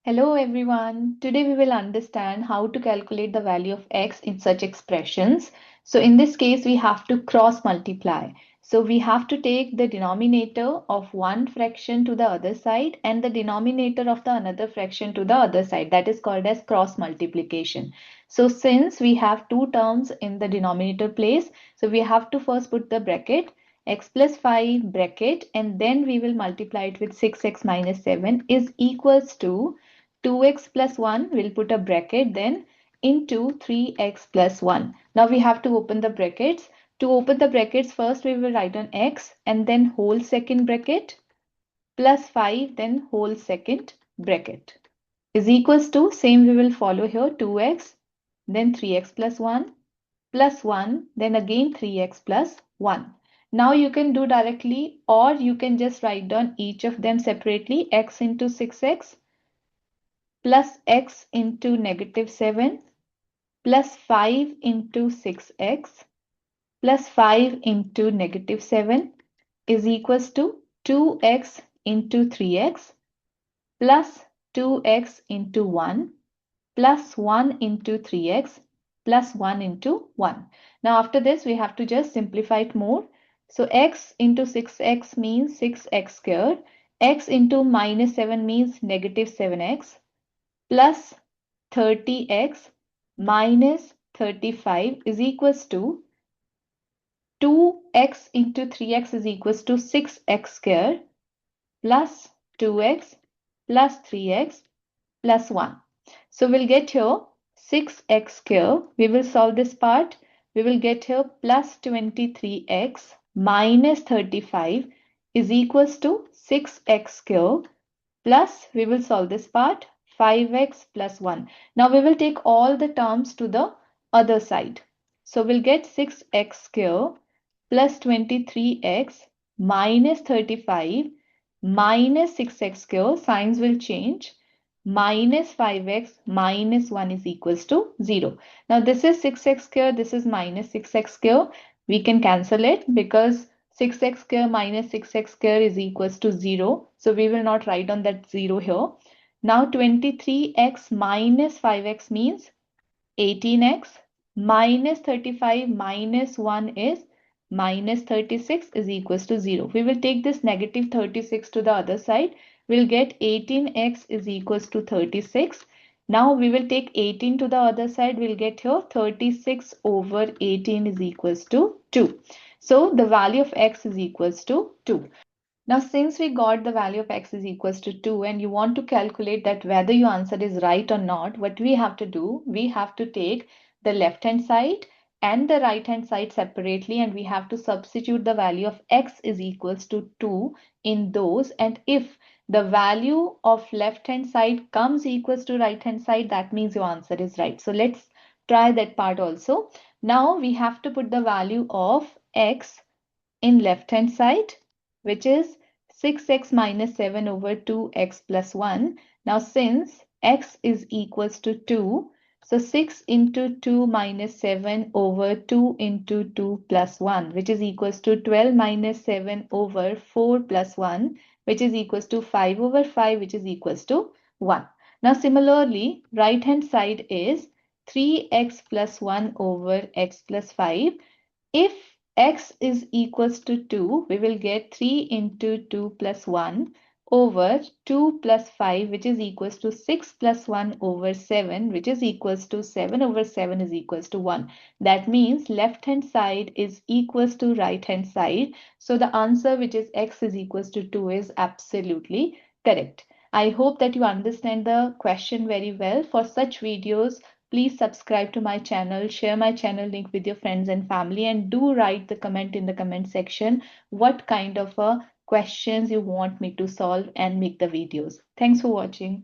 Hello everyone. Today we will understand how to calculate the value of x in such expressions. So in this case we have to cross multiply. So we have to take the denominator of one fraction to the other side and the denominator of the another fraction to the other side. That is called as cross multiplication. So since we have two terms in the denominator place, so we have to first put the bracket x plus 5 bracket and then we will multiply it with 6x minus 7 is equals to 2x plus 1, we'll put a bracket then into 3x plus 1. Now we have to open the brackets. To open the brackets, first we will write on x and then whole second bracket plus 5 then whole second bracket is equals to, same we will follow here, 2x then 3x plus 1 then again 3x plus 1. Now you can do directly or you can just write down each of them separately, x into 6x plus x into negative 7 plus 5 into 6x plus 5 into negative 7 is equals to 2x into 3x plus 2x into 1 plus 1 into 3x plus 1 into 1. Now after this we have to just simplify it more. So x into 6x means 6x squared. X into minus 7 means negative 7x plus 30x minus 35 is equals to 2x into 3x is equals to 6x squared plus 2x plus 3x plus 1. So we'll get here 6x squared. We will solve this part. We will get here plus 23x minus 35 is equals to 6x squared plus we will solve this part 5x plus 1. Now we will take all the terms to the other side. So we'll get 6x squared plus 23x minus 35 minus 6x squared, signs will change, minus 5x minus 1 is equals to 0. Now this is 6x squared, this is minus 6x squared. We can cancel it because 6x squared minus 6x squared is equals to 0. So we will not write on that 0 here. Now 23x minus 5x means 18x minus 35 minus 1 is minus 36 is equals to 0. We will take this negative 36 to the other side. We'll get 18x is equals to 36. Now we will take 18 to the other side. We'll get here 36 over 18 is equals to 2. So the value of x is equals to 2. Now, since we got the value of x is equals to 2 and you want to calculate that whether your answer is right or not, what we have to do, we have to take the left hand side and the right hand side separately and we have to substitute the value of x is equals to 2 in those, and if the value of left hand side comes equals to right hand side, that means your answer is right. So let's try that part also. Now we have to put the value of x in left hand side, which is 6x minus 7 over 2x plus 1. Now since x is equals to 2, so 6 into 2 minus 7 over 2 into 2 plus 1, which is equals to 12 minus 7 over 4 plus 1, which is equals to 5 over 5, which is equals to 1. Now similarly, right hand side is 3x plus 1 over x plus 5. If x is equals to 2, we will get 3 into 2 plus 1 over 2 plus 5, which is equals to 6 plus 1 over 7, which is equals to 7 over 7 is equals to 1. That means left hand side is equals to right hand side. So the answer, which is x is equals to 2, is absolutely correct. I hope that you understand the question very well. For such videos, please subscribe to my channel, share my channel link with your friends and family, and do write the comment in the comment section what kind of questions you want me to solve and make the videos. Thanks for watching.